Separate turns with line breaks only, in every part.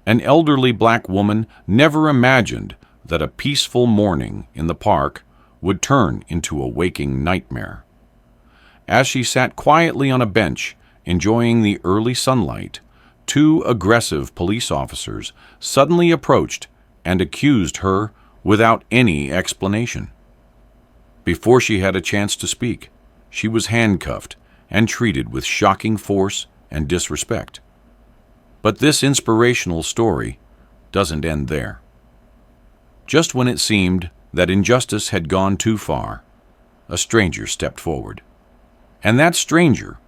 An elderly black woman never imagined that a peaceful morning in the park would turn into a waking nightmare. As she sat quietly on a bench, enjoying the early sunlight, two aggressive police officers suddenly approached and accused her without any explanation. Before she had a chance to speak, she was handcuffed and treated with shocking force and disrespect. But this inspirational story doesn't end there. Just when it seemed that injustice had gone too far, a stranger stepped forward. And that stranger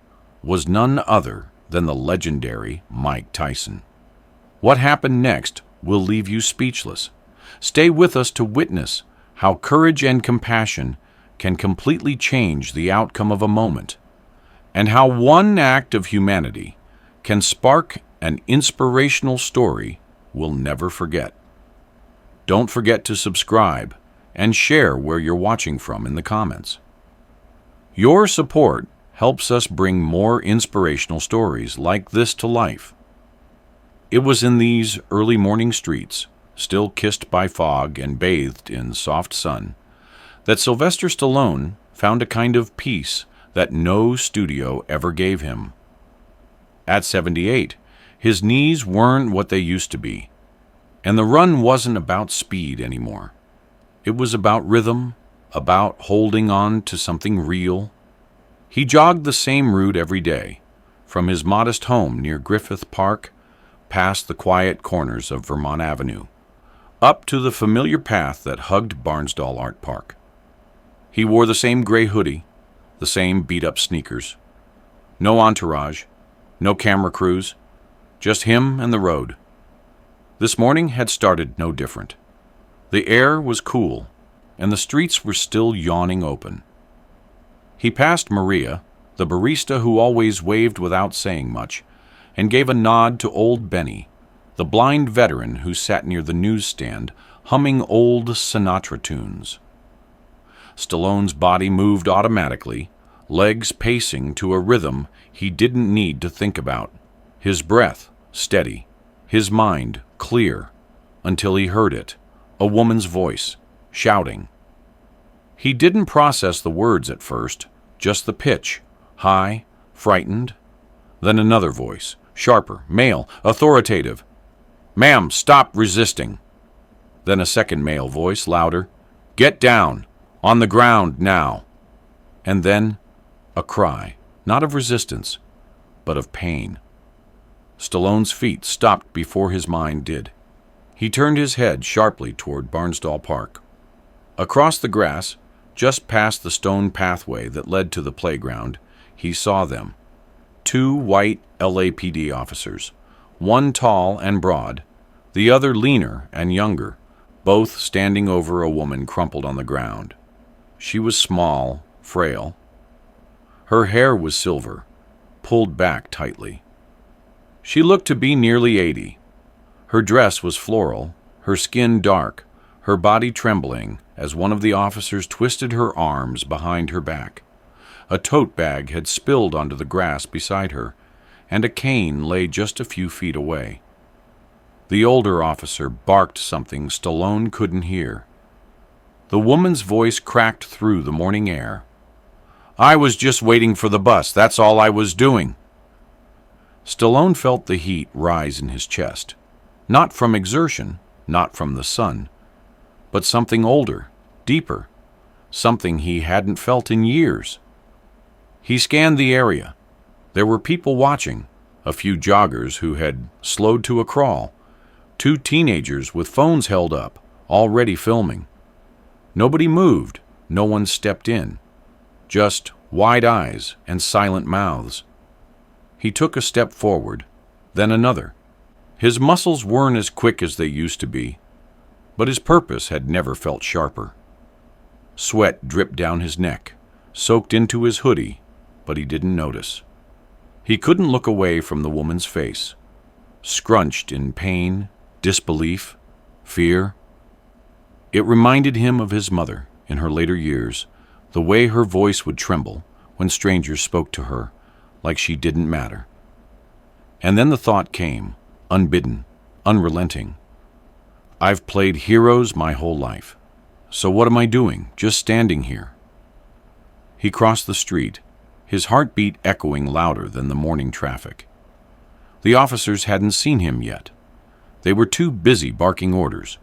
was none other than the legendary Mike Tyson. What happened next will leave you speechless. Stay with us to witness how courage and compassion can completely change the outcome of a moment, and how one act of humanity can spark an inspirational story we'll never forget. Don't forget to subscribe and share where you're watching from in the comments. Your support helps us bring more inspirational stories like this to life. It was in these early morning streets, still kissed by fog and bathed in soft sun, that Sylvester Stallone found a kind of peace that no studio ever gave him. At 78, his knees weren't what they used to be, and the run wasn't about speed anymore. It was about rhythm, about holding on to something real. He jogged the same route every day, from his modest home near Griffith Park, past the quiet corners of Vermont Avenue, up to the familiar path that hugged Barnsdall Art Park. He wore the same gray hoodie, the same beat-up sneakers. No entourage, no camera crews, just him and the road. This morning had started no different. The air was cool, and the streets were still yawning open. He passed Maria, the barista who always waved without saying much, and gave a nod to old Benny, the blind veteran who sat near the newsstand, humming old Sinatra tunes. Stallone's body moved automatically, legs pacing to a rhythm he didn't need to think about, his breath steady, his mind clear, until he heard it, a woman's voice, shouting. He didn't process the words at first, just the pitch, high, frightened. Then another voice, sharper, male, authoritative. "Ma'am, stop resisting." Then a second male voice, louder. "Get down, on the ground now." And then a cry, not of resistance, but of pain. Stallone's feet stopped before his mind did. He turned his head sharply toward Barnsdall Park. Across the grass, just past the stone pathway that led to the playground, he saw them. Two white LAPD officers, one tall and broad, the other leaner and younger, both standing over a woman crumpled on the ground. She was small, frail. Her hair was silver, pulled back tightly. She looked to be nearly 80. Her dress was floral, her skin dark, her body trembling as one of the officers twisted her arms behind her back. A tote bag had spilled onto the grass beside her, and a cane lay just a few feet away. The older officer barked something Stallone couldn't hear. The woman's voice cracked through the morning air. "I was just waiting for the bus, that's all I was doing." Stallone felt the heat rise in his chest, not from exertion, not from the sun, but something older, deeper, something he hadn't felt in years. He scanned the area. There were people watching, a few joggers who had slowed to a crawl, two teenagers with phones held up, already filming. Nobody moved, no one stepped in, just wide eyes and silent mouths. He took a step forward, then another. His muscles weren't as quick as they used to be, but his purpose had never felt sharper. Sweat dripped down his neck, soaked into his hoodie, but he didn't notice. He couldn't look away from the woman's face, scrunched in pain, disbelief, fear. It reminded him of his mother in her later years, the way her voice would tremble when strangers spoke to her, like she didn't matter. And then the thought came, unbidden, unrelenting. "I've played heroes my whole life. So what am I doing, just standing here?" He crossed the street, his heartbeat echoing louder than the morning traffic. The officers hadn't seen him yet. They were too busy barking orders.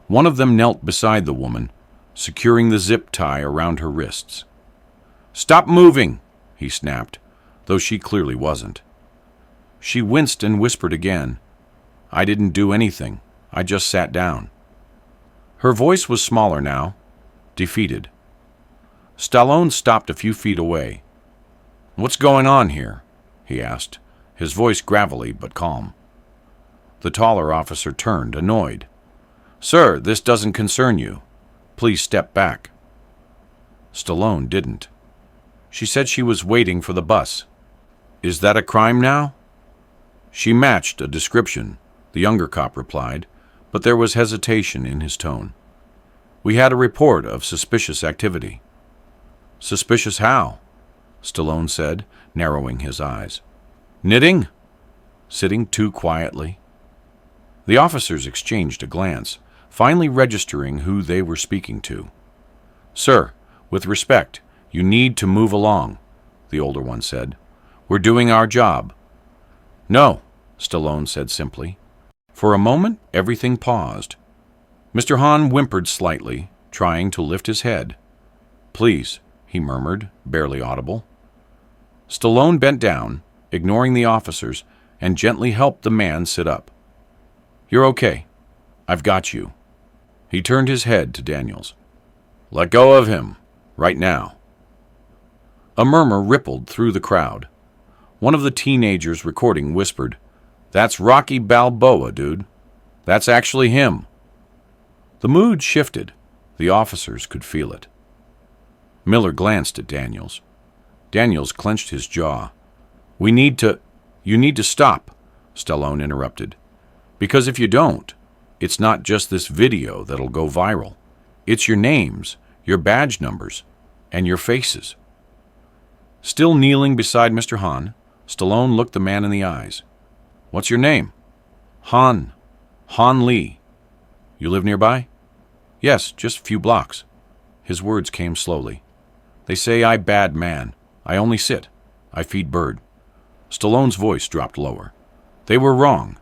One of them knelt beside the woman, securing the zip tie around her wrists. "Stop moving!" he snapped, though she clearly wasn't. She winced and whispered again, "I didn't do anything. I just sat down." Her voice was smaller now, defeated. Stallone stopped a few feet away. "What's going on here?" he asked, his voice gravelly but calm. The taller officer turned, annoyed. "Sir, this doesn't concern you. Please step back." Stallone didn't. "She said she was waiting for the bus. Is that a crime now?" "She matched a description," the younger cop replied, but there was hesitation in his tone. "We had a report of suspicious activity." "Suspicious how?" Stallone said, narrowing his eyes. "Knitting?" Sitting too quietly. The officers exchanged a glance, finally registering who they were speaking to. "Sir, with respect, you need to move along," the older one said. "We're doing our job." "No," Stallone said simply. For a moment, everything paused. Mr. Hahn whimpered slightly, trying to lift his head. "Please," he murmured, barely audible. Stallone bent down, ignoring the officers, and gently helped the man sit up. "You're okay. I've got you." He turned his head to Daniels. "Let go of him, right now." A murmur rippled through the crowd. One of the teenagers recording whispered, "That's Rocky Balboa, dude. That's actually him." The mood shifted. The officers could feel it. Miller glanced at Daniels. Daniels clenched his jaw. You need to stop," Stallone interrupted. "Because if you don't, it's not just this video that'll go viral. It's your names, your badge numbers, and your faces." Still kneeling beside Mr. Hahn, Stallone looked the man in the eyes. "What's your name?" "Han. Han Lee." "You live nearby?" "Yes, just a few blocks." His words came slowly. "They say I bad man. I only sit. I feed bird." Stallone's voice dropped lower. "They were wrong."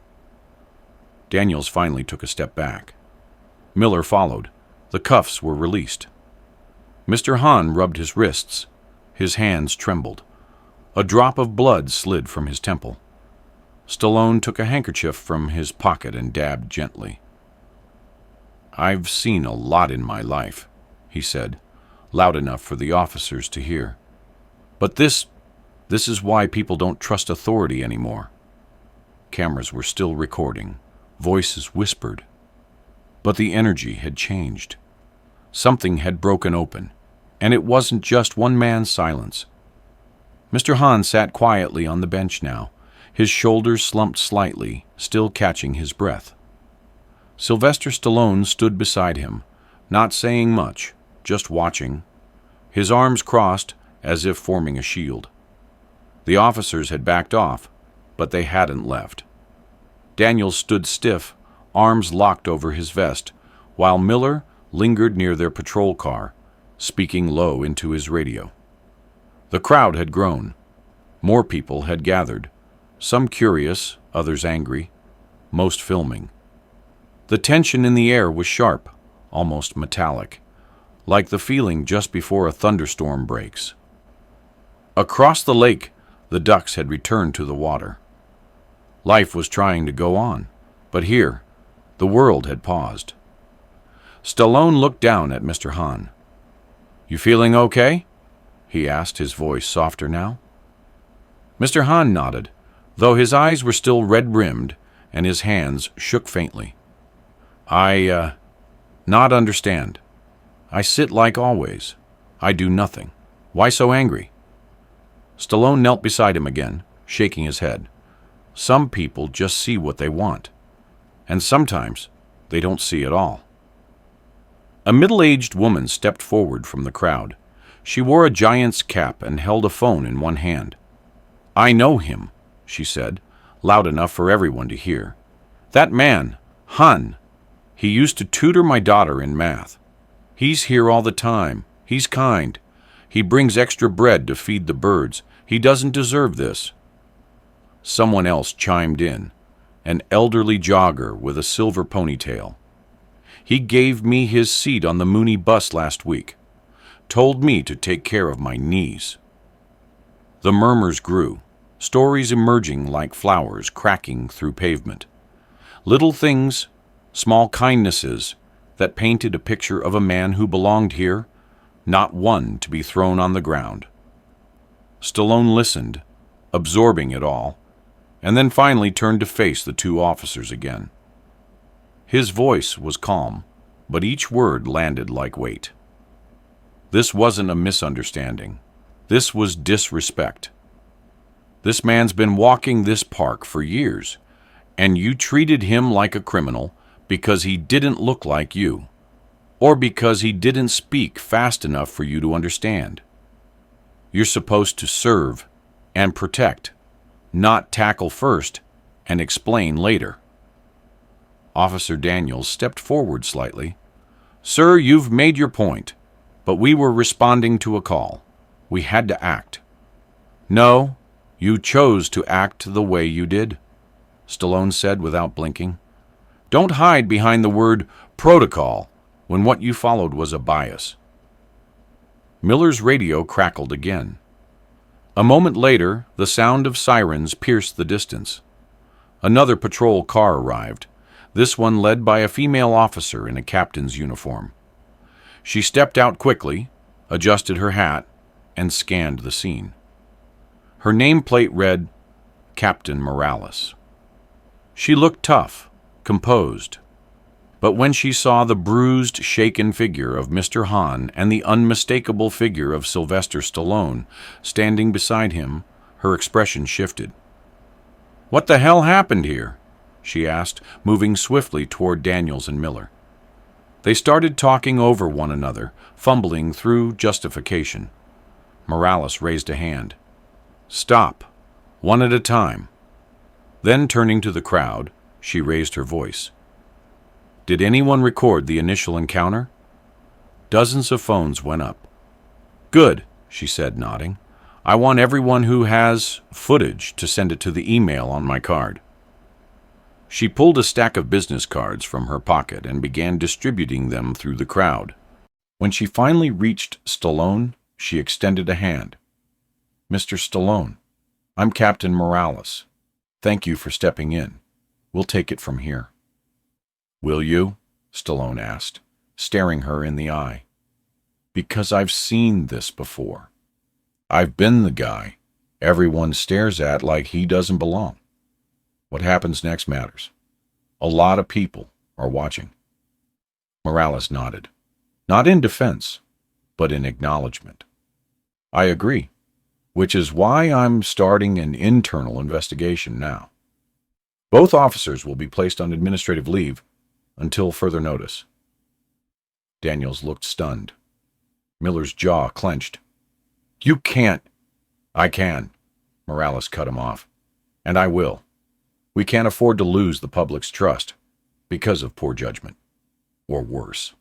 Daniels finally took a step back. Miller followed. The cuffs were released. Mr. Hahn rubbed his wrists. His hands trembled. A drop of blood slid from his temple. Stallone took a handkerchief from his pocket and dabbed gently. "I've seen a lot in my life," he said, loud enough for the officers to hear. "But this is why people don't trust authority anymore." Cameras were still recording. Voices whispered. But the energy had changed. Something had broken open, and it wasn't just one man's silence. Mr. Hahn sat quietly on the bench now, his shoulders slumped slightly, still catching his breath. Sylvester Stallone stood beside him, not saying much, just watching, his arms crossed as if forming a shield. The officers had backed off, but they hadn't left. Daniels stood stiff, arms locked over his vest, while Miller lingered near their patrol car, speaking low into his radio. The crowd had grown. More people had gathered, some curious, others angry, most filming. The tension in the air was sharp, almost metallic, like the feeling just before a thunderstorm breaks. Across the lake, the ducks had returned to the water. Life was trying to go on, but here, the world had paused. Stallone looked down at Mr. Hahn. "You feeling okay?" he asked, his voice softer now. Mr. Hahn nodded, though his eyes were still red-rimmed and his hands shook faintly. Not understand. I sit like always. I do nothing. Why so angry?" Stallone knelt beside him again, shaking his head. Some people just see what they want, and sometimes they don't see at all. A middle-aged woman stepped forward from the crowd. She wore a giant's cap and held a phone in one hand. "I know him," she said, loud enough for everyone to hear. That man, Han, he used to tutor my daughter in math. He's here all the time. He's kind. He brings extra bread to feed the birds. He doesn't deserve this." Someone else chimed in, an elderly jogger with a silver ponytail. "He gave me his seat on the Mooney bus last week. Told me to take care of my knees." The murmurs grew, stories emerging like flowers cracking through pavement. Little things, small kindnesses, that painted a picture of a man who belonged here, not one to be thrown on the ground. Stallone listened, absorbing it all, and then finally turned to face the two officers again. His voice was calm, but each word landed like weight. This wasn't a misunderstanding. This was disrespect. This man's been walking this park for years, and you treated him like a criminal because he didn't look like you, or because he didn't speak fast enough for you to understand. You're supposed to serve and protect, not tackle first and explain later. Officer Daniels stepped forward slightly. "Sir, you've made your point, but we were responding to a call. We had to act." "No, you chose to act the way you did," Stallone said without blinking. "Don't hide behind the word protocol when what you followed was a bias." Miller's radio crackled again. A moment later, the sound of sirens pierced the distance. Another patrol car arrived, this one led by a female officer in a captain's uniform. She stepped out quickly, adjusted her hat, and scanned the scene. Her nameplate read, Captain Morales. She looked tough, composed, but when she saw the bruised, shaken figure of Mr. Han and the unmistakable figure of Sylvester Stallone standing beside him, her expression shifted. "What the hell happened here?" she asked, moving swiftly toward Daniels and Miller. They started talking over one another, fumbling through justification. Morales raised a hand. "Stop, one at a time." Then, turning to the crowd, she raised her voice. "Did anyone record the initial encounter?" Dozens of phones went up. "Good," she said, nodding. "I want everyone who has footage to send it to the email on my card." She pulled a stack of business cards from her pocket and began distributing them through the crowd. When she finally reached Stallone, she extended a hand. "Mr. Stallone, I'm Captain Morales. Thank you for stepping in. We'll take it from here." "Will you?" Stallone asked, staring her in the eye. "Because I've seen this before. I've been the guy everyone stares at like he doesn't belong. What happens next matters. A lot of people are watching." Morales nodded. Not in defense, but in acknowledgement. "I agree, which is why I'm starting an internal investigation now. Both officers will be placed on administrative leave until further notice." Daniels looked stunned. Miller's jaw clenched. "You can't." "I can," Morales cut him off. "And I will. We can't afford to lose the public's trust because of poor judgment, or worse."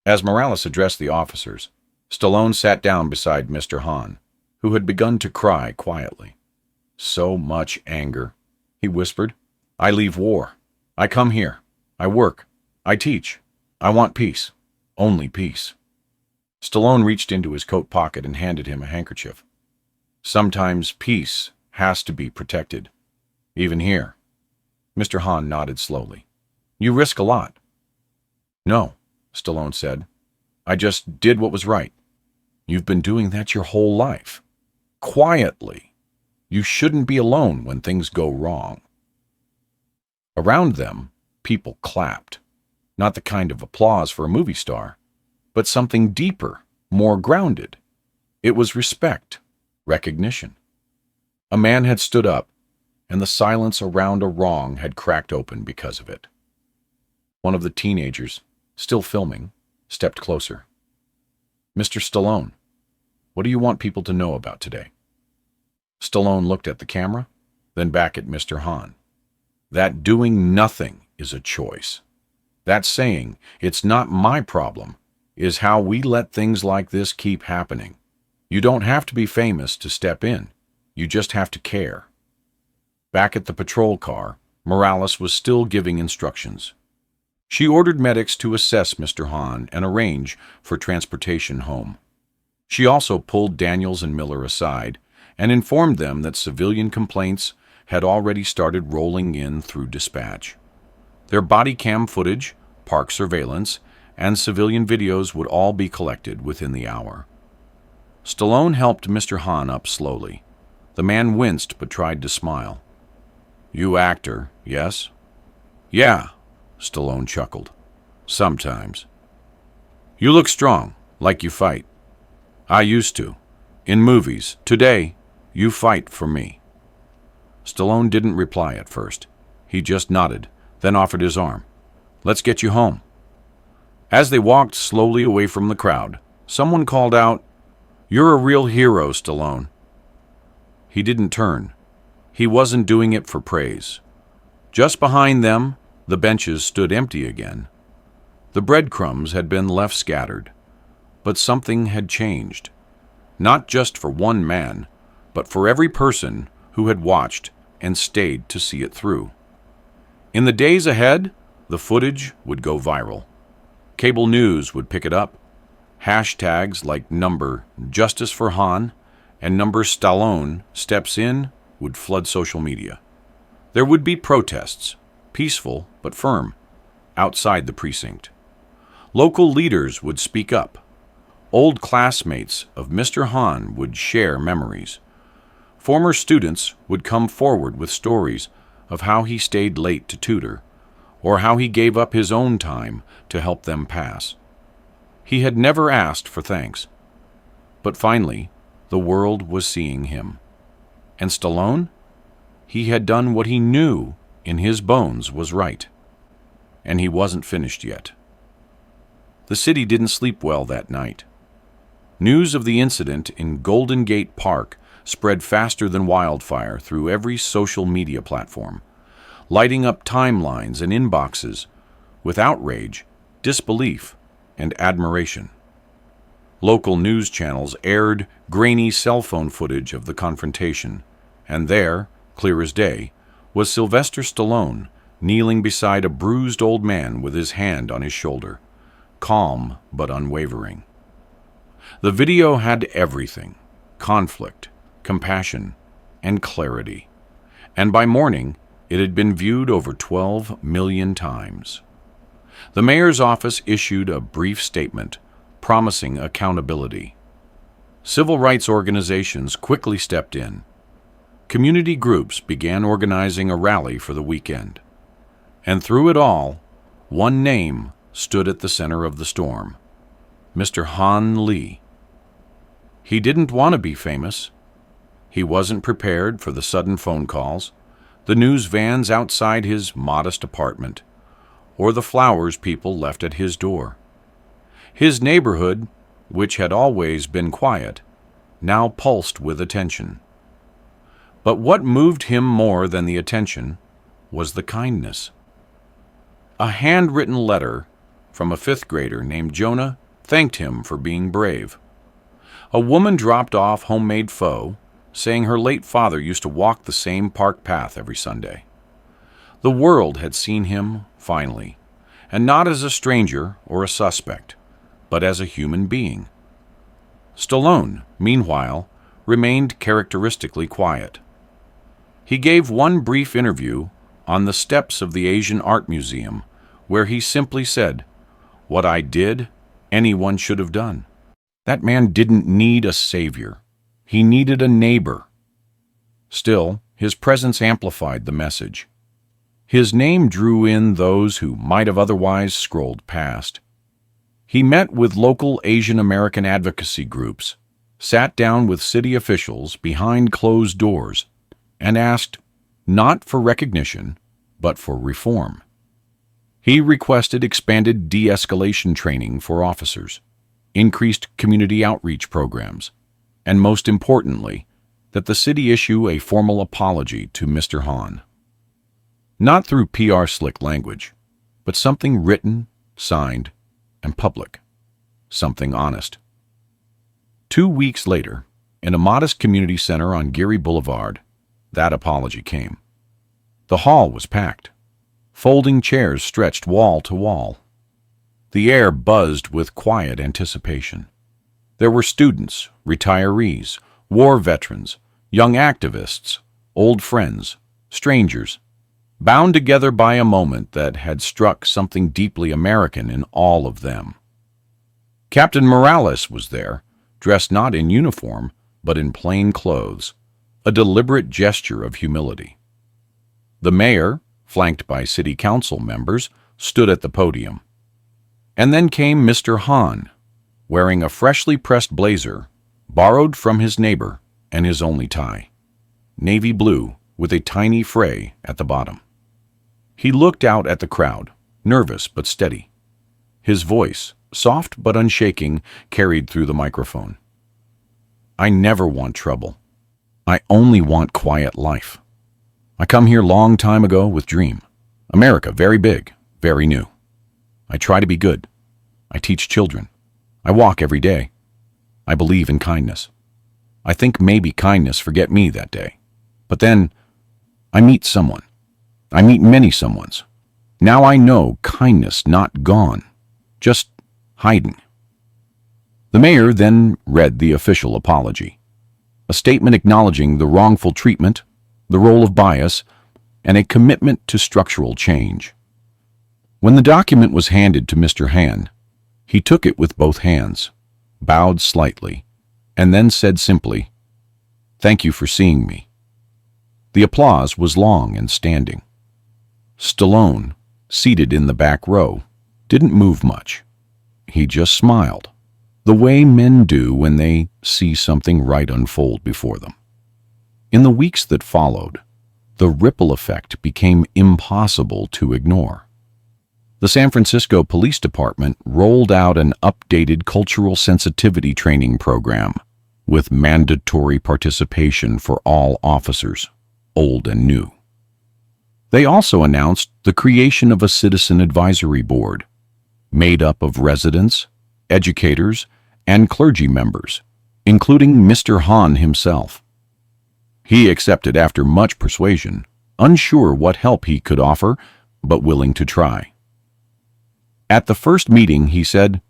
As Morales addressed the officers, Stallone sat down beside Mr. Han, who had begun to cry quietly. "So much anger," he whispered. "I leave war. I come here. I work. I teach. I want peace. Only peace." Stallone reached into his coat pocket and handed him a handkerchief. "Sometimes peace has to be protected. Even here." Mr. Han nodded slowly. "You risk a lot." "No," Stallone said. "I just did what was right." "You've been doing that your whole life. Quietly. You shouldn't be alone when things go wrong." Around them, people clapped. Not the kind of applause for a movie star, but something deeper, more grounded. It was respect, recognition. A man had stood up, and the silence around a wrong had cracked open because of it. One of the teenagers, still filming, stepped closer. "Mr. Stallone, what do you want people to know about today?" Stallone looked at the camera, then back at Mr. Han. that doing nothing is a choice. That saying, "It's not my problem," is how we let things like this keep happening. You don't have to be famous to step in. You just have to care. Back at the patrol car, Morales was still giving instructions. She ordered medics to assess Mr. Hahn and arrange for transportation home. She also pulled Daniels and Miller aside and informed them that civilian complaints had already started rolling in through dispatch. Their body cam footage, park surveillance, and civilian videos would all be collected within the hour. Stallone helped Mr. Hahn up slowly. The man winced but tried to smile. "You actor, yes?" "Yeah," Stallone chuckled. "Sometimes." "You look strong, like you fight." "I used to. In movies. Today, you fight for me." Stallone didn't reply at first. He just nodded, then offered his arm. "Let's get you home." As they walked slowly away from the crowd, someone called out, "You're a real hero, Stallone." He didn't turn. He wasn't doing it for praise. Just behind them, the benches stood empty again. The breadcrumbs had been left scattered, but something had changed. Not just for one man, but for every person who had watched and stayed to see it through. In the days ahead, the footage would go viral. Cable news would pick it up. Hashtags like number Justice for Hahn and number Stallone steps in would flood social media. There would be protests, peaceful but firm, outside the precinct. Local leaders would speak up. Old classmates of Mr. Hahn would share memories. Former students would come forward with stories of how he stayed late to tutor, or how he gave up his own time to help them pass. He had never asked for thanks. But finally, the world was seeing him. And Stallone? He had done what he knew in his bones was right. And he wasn't finished yet. The city didn't sleep well that night. News of the incident in Golden Gate Park spread faster than wildfire through every social media platform, lighting up timelines and inboxes with outrage, disbelief, and admiration. Local news channels aired grainy cell phone footage of the confrontation, and there, clear as day, was Sylvester Stallone kneeling beside a bruised old man with his hand on his shoulder, calm but unwavering. The video had everything: conflict, compassion, and clarity. And by morning, it had been viewed over 12 million times. The mayor's office issued a brief statement promising accountability. Civil rights organizations quickly stepped in. Community groups began organizing a rally for the weekend. And through it all, one name stood at the center of the storm: Mr. Han Lee. He didn't want to be famous. He wasn't prepared for the sudden phone calls, the news vans outside his modest apartment, or the flowers people left at his door. His neighborhood, which had always been quiet, now pulsed with attention. But what moved him more than the attention was the kindness. A handwritten letter from a fifth grader named Jonah thanked him for being brave. A woman dropped off homemade pho, saying her late father used to walk the same park path every Sunday. The world had seen him, finally, and not as a stranger or a suspect, but as a human being. Stallone, meanwhile, remained characteristically quiet. He gave one brief interview on the steps of the Asian Art Museum, where he simply said, "What I did, anyone should have done." That man didn't need a savior. He needed a neighbor. Still, his presence amplified the message. His name drew in those who might have otherwise scrolled past. He met with local Asian American advocacy groups, sat down with city officials behind closed doors, and asked not for recognition, but for reform. He requested expanded de-escalation training for officers, increased community outreach programs, and most importantly, that the city issue a formal apology to Mr. Hahn. Not through PR slick language, but something written, signed, and public. Something honest. 2 weeks later, in a modest community center on Geary Boulevard, that apology came. The hall was packed. Folding chairs stretched wall to wall. The air buzzed with quiet anticipation. There were students, retirees, war veterans, young activists, old friends, strangers, bound together by a moment that had struck something deeply American in all of them. Captain Morales was there, dressed not in uniform, but in plain clothes, a deliberate gesture of humility. The mayor, flanked by city council members, stood at the podium. And then came Mr. Hahn, wearing a freshly pressed blazer, borrowed from his neighbor, and his only tie, navy blue with a tiny fray at the bottom. He looked out at the crowd, nervous but steady. His voice, soft but unshaking, carried through the microphone. I never want trouble. I only want quiet life. I come here long time ago with dream. America very big, very new. I try to be good. I teach children. I walk every day. I believe in kindness. I think maybe kindness forget me that day. But then I meet someone. I meet many someones. Now I know kindness not gone, just hiding. The mayor then read the official apology, a statement acknowledging the wrongful treatment, the role of bias, and a commitment to structural change. When the document was handed to Mr. Hahn, he took it with both hands, bowed slightly, and then said simply, "Thank you for seeing me." The applause was long and standing. Stallone, seated in the back row, didn't move much. He just smiled, the way men do when they see something right unfold before them. In the weeks that followed, the ripple effect became impossible to ignore. The San Francisco Police Department rolled out an updated cultural sensitivity training program with mandatory participation for all officers, old and new. They also announced the creation of a citizen advisory board, made up of residents, educators, and clergy members, including Mr. Hahn himself. He accepted after much persuasion, unsure what help he could offer, but willing to try. At the first meeting, he said,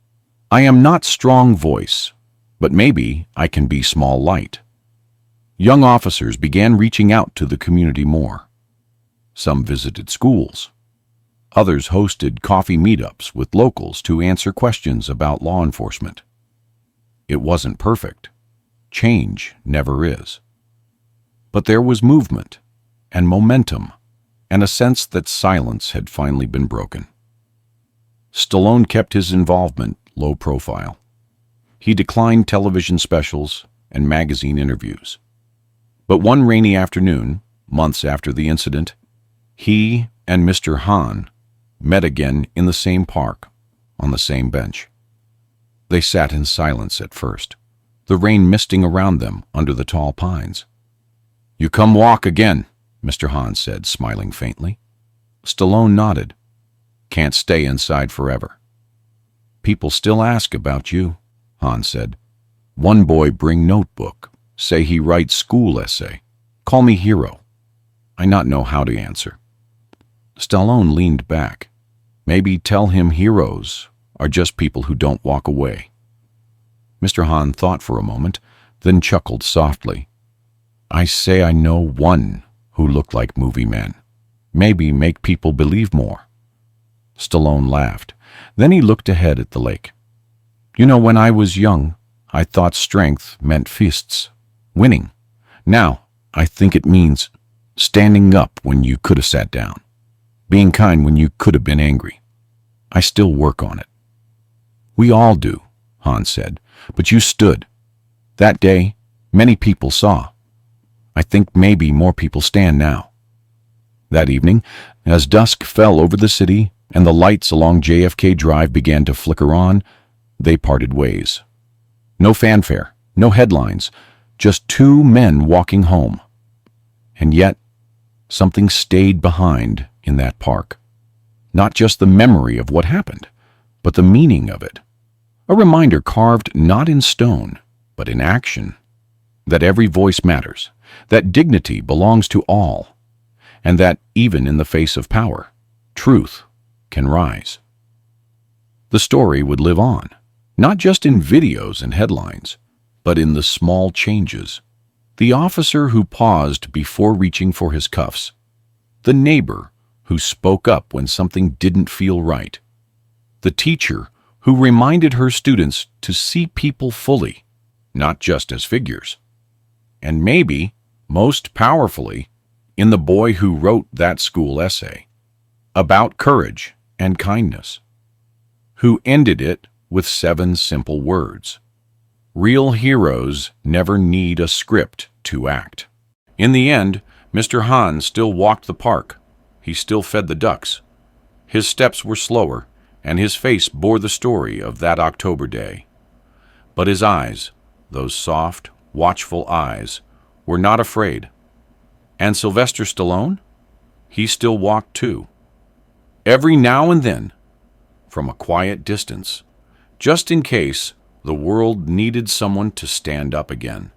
"I am not strong voice, but maybe I can be small light." Young officers began reaching out to the community more. Some visited schools. Others hosted coffee meetups with locals to answer questions about law enforcement. It wasn't perfect. Change never is. But there was movement and momentum and a sense that silence had finally been broken. Stallone kept his involvement low profile. He declined television specials and magazine interviews. But one rainy afternoon, months after the incident, he and Mr. Hahn met again in the same park, on the same bench. They sat in silence at first, the rain misting around them under the tall pines. "You come walk again," Mr. Hahn said, smiling faintly. Stallone nodded. "Can't stay inside forever." "People still ask about you," Hahn said. "One boy bring notebook, say he writes school essay. Call me hero. I not know how to answer." Stallone leaned back. Maybe tell him heroes are just people who don't walk away. Mr. Hahn thought for a moment, then chuckled softly. "I say I know one who looked like movie men. Maybe make people believe more." Stallone laughed. Then he looked ahead at the lake. "You know, when I was young, I thought strength meant fists, winning. Now, I think it means standing up when you could have sat down, being kind when you could have been angry. I still work on it." "We all do," Hahn said, "but you stood. That day, many people saw. I think maybe more people stand now." That evening, as dusk fell over the city and the lights along JFK Drive began to flicker on, they parted ways. No fanfare, no headlines, just two men walking home. And yet, something stayed behind in that park. Not just the memory of what happened, but the meaning of it. A reminder carved not in stone, but in action, that every voice matters, that dignity belongs to all, and that even in the face of power, truth can rise. The story would live on, not just in videos and headlines, but in the small changes. The officer who paused before reaching for his cuffs, the neighbor who spoke up when something didn't feel right, the teacher who reminded her students to see people fully, not just as figures. And maybe, most powerfully, in the boy who wrote that school essay about courage and kindness, who ended it with 7 simple words. Real heroes never need a script to act. In the end, Mr. Hahn still walked the park. He still fed the ducks. His steps were slower, and his face bore the story of that October day. But his eyes, those soft, watchful eyes, were not afraid. And Sylvester Stallone? He still walked too. Every now and then, from a quiet distance, just in case the world needed someone to stand up again.